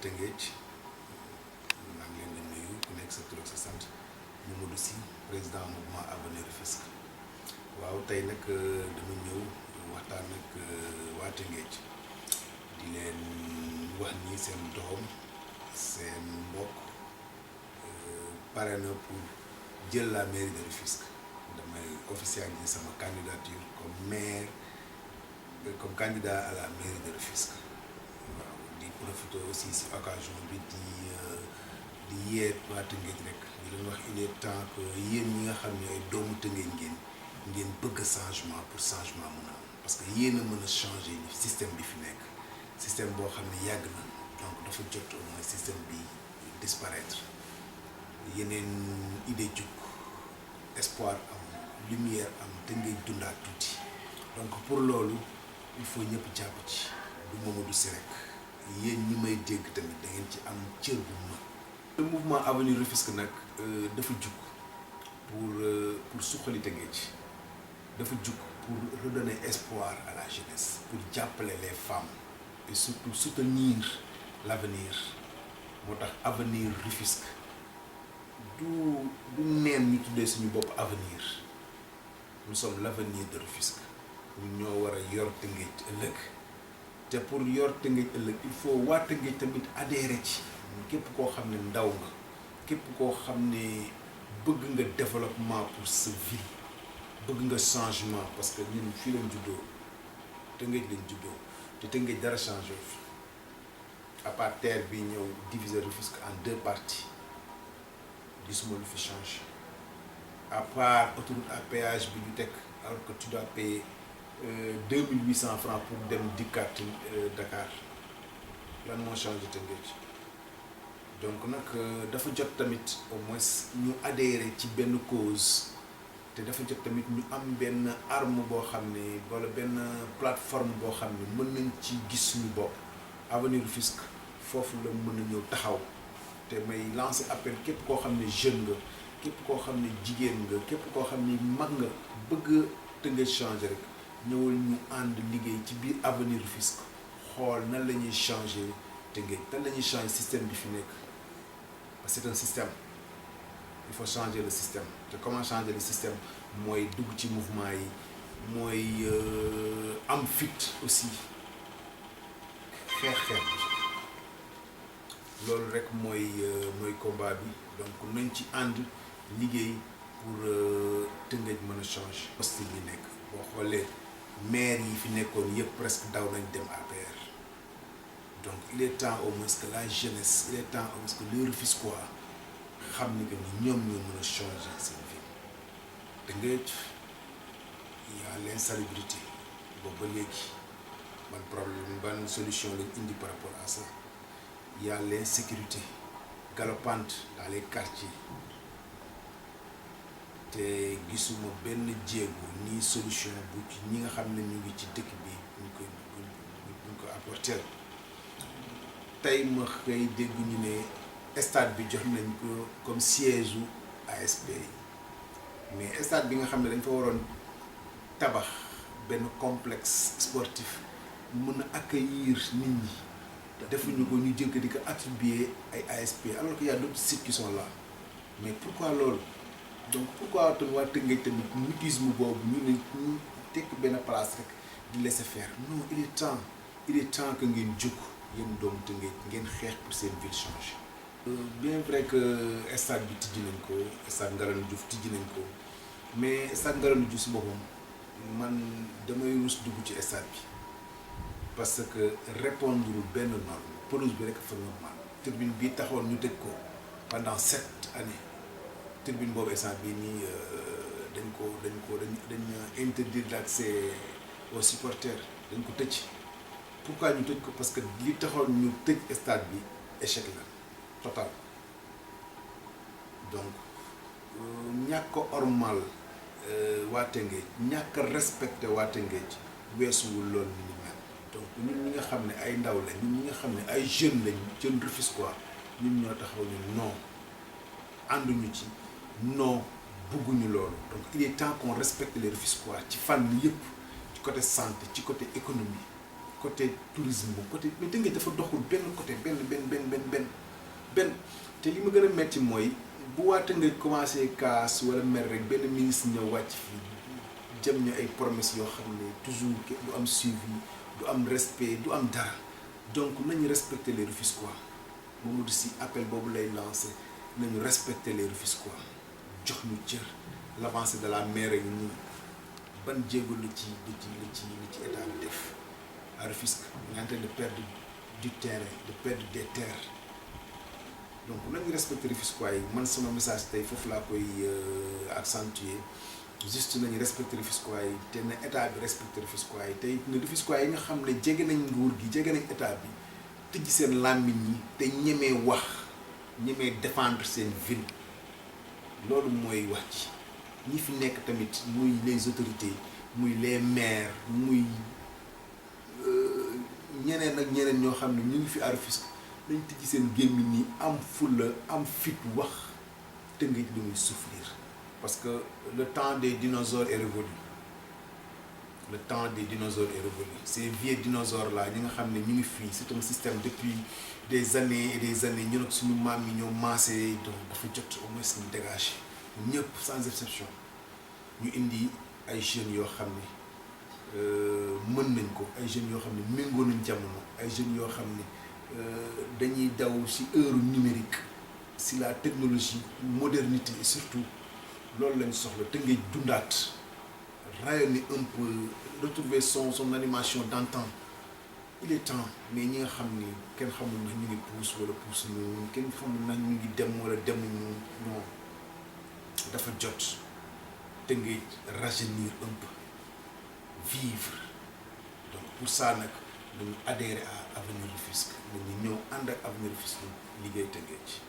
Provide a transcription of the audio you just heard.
Tëngéej maa ngi leen di nuyu ku nekk sa tur ak sa sant Mamadou Sy président mouvement Avenir Rufisque waaw tey nag dama ñëw waxtaan ak waa Tëngéej di leen wax ni seen doom seen mbokk pare na pour jël la mairie de Rufisque damay officialiser sama candidature comme maire comme candidat à la mairie de Rufisque waaw di profiter aussi si occasion bi di yeet waa Tëngéej rek di leen wax il est temps que yéen ñi nga xam ne ay doomu Tëngéej ngeen bëgg changement pour changement mun a am parce que yéen a mën a changer système bi fi nekk système boo xam ne yàgg na donc dafa jot au moins système bi disparaître yeneen idée jug espoir am lumière am Tëngéej dundaat tuuti donc pour loolu il faut ñëpp jàpp ci du Mamadou Sy rek yéen ñi may dégg tamit da ngeen ci am cër bu mag. Le mouvement Avenir Rufisque nag dafa jug pour suqali Tëngéej dafa jug pour redonner espoir à la jeunesse pour jàppale les femmes et surtout soutenir l'avenir moo tax Avenir Rufisque du neen ñu tuddee suñu bopp avenir nous sommes l'avenir de Rufisque ñu ñoo war a yor Tëngéej ëllëg te pour yor Tëngéej ëllëg il faut waa Tëngéej tamit adhéré ci képp koo xam ne ndaw nga képp koo xam ne bëgg nga développement pour sa ville bëgg nga changement parce que ñun fii lañ juddoo Tëngéej lañ juddoo te Tëngéej dara changé fi à part terre bi ñëw diviser Rufisque en 2 parties gisuma lu fi change à part autoroute à péage bi ñu teg alors que tu dois payer 2800 francs pour dem dikkaat Dakar lan moo changé Tëngéej donc nag dafa jot tamit au moins ñu adhérer ci benn cause te dafa jot tamit ñu am benn arme boo xam ne wala benn plateforme boo xam ne mën nañ ci gis suñu bopp Avenir Rufisque foofu la mën a ñëw taxaw te may lancer appel képp koo xam ne jeune nga képp koo xam ne jigéen nga képp koo xam ne mag nga bëgg Tëngéej changer rek ñëwal ñu ànd liggéey ci biir Avenir Rufisque xool nan la ñuy changer Tëngéej nan la ñuy changer système bi fi nekk parce que c'est un système il faut changer le système te comment changer le système mooy dugg ci mouvement yi mooy am fit aussi xeex loolu rek mooy combat bi donc nañ ci ànd liggéey pour Tëngéej mën a changer poste bi nekk boo xoolee maire yi fi nekkoon yëpp presque daw nañ dem APR donc il est temps au moins que la jeunesse il est temps au moins que les Rufisquois xam ni que ni ñoom ñoo mën a changer seen vie Tëngéej il y a l'insalubrité boobu ba léegi ban problème ban solution lañ indi par rapport à ça il y a l'insécurité galopante dans les quartiers te gisuma benn jéego ni solution bu ci ñi nga xam ne ñu ngi ci dëkk bi buñ ko apporter tey ma xëy dégg ñu ne stade bi jox nañ ko comme siège u ASP mais stade bi nga xam ne dañ fa waroon tabax benn complexe sportif mën a accueillir nit ñi defuñu ko ñu jël ko di ko attribuer ay ASP alors qu'il y a d'autres sites qui sont là mais pourquoi loolu donc pourquoi tamit waa Tëngéej tamit mutisme boobu ñu tekk benn place rek di laisser faire non il est temps que ngeen jóg yéen doomu Tëngéej ngeen xeex pour seen ville changer. Bien vrai que stade bi tijji nañ ko stade Ngalandou Diouf tijji nañ ko mais stade Ngalandou Diouf si boppam man damay rus dugg ci stade bi parce que répondre benn norme pelouse bi rek fa normal tribune bi taxoon ñu tëj ko pendant 7 années tribune boobu instant bii nii dañ interdire l'accès aux supporters dañ ko tëj pourquoi ñu tëj ko parce que li taxoon ñu tëj stade bi échec la total donc ñàkk a ormal waa Tëngéej ñàkk a respecté waa Tëngéej weesuwul loolu ni ñu mel donc ñun ñi nga xam ne ay ndaw lañ ñun ñi nga xam ne ay jeunes lañ jeunes Rufisquois ñun ñoo taxaw ñu non ànduñu ci non bëgguñu loolu donc il est temps qu'on respecte les Rufisquois ci fànn yëpp ci côté santé ci côté économie côté tourisme côté mais Tëngéej dafa doxul benn côté benn te li ma gën a metti mooy bu waa Tëngéej commencé kaas wala mer rek benn ministre ñëw wàcc fii jëm ñu ay promesses yoo xam ne toujours du am suivi du am respect du am dara donc nañu respecter les Rufisquois Mamadou Sy appel boobu lay lancé nañu respecter les Rufisquois jox ñu cër l'avancée de la mer yi nii ban jéego la ci état bi def à Rufisque on est en train de perdre du terrain de perdre des terres donc nañu respecter Rufisquois yi man sama message tey foofu laa koy accentuer juste nañu respecter Rufisquois yi te na état bi respecter Rufisquois yi tey ne Rufisquois yi nga xam ne jege nañ nguur gi jege nañ état bi tëj seen làmmiñ yi te ñemee wax ñemee défendre seen ville loolu mooy wax ci ñi fi nekk tamit muy les autorités muy les maires muy ñeneen ak ñeneen ñoo xam ne ñu ngi fi à Rufisque dañ tëj seen gémmiñ ni am fulla am fit wax Tëngéej lu muy souffrir parce que le temps des dinosaures est révolu le temps des dinosaures est révolu ces vieux dinosaures là ñi nga xam ne ñu ngi fii c'est un système depuis des années et des années ñu nag suñu maam yi ñoo maasee donc dafa jot au moins ñu dégager ñëpp sans exception ñu indi ay jeunes yoo xam ne mën nañ ko ay jeunes yoo xam ne méngoo nañ jamono ay jeunes yoo xam ne dañuy daw ci heure numérique ci la technologie modernité et surtout loolu lañ soxla Tëngéej dundaat rayonner un peu retrouver son animation d'antan il est temps mais ñi nga xam ni kenn xamul ndax ñu ngi puus wala puus ñu kenn xamul ndax ñu ngi dem wala demuñu non dafa jot Tëngéej rajeunir un peu vivre donc pour ça nag dañu adhérer à Avenir Rufisque dañu ñëw ànd ak Avenir Rufisque liggéey Tëngéej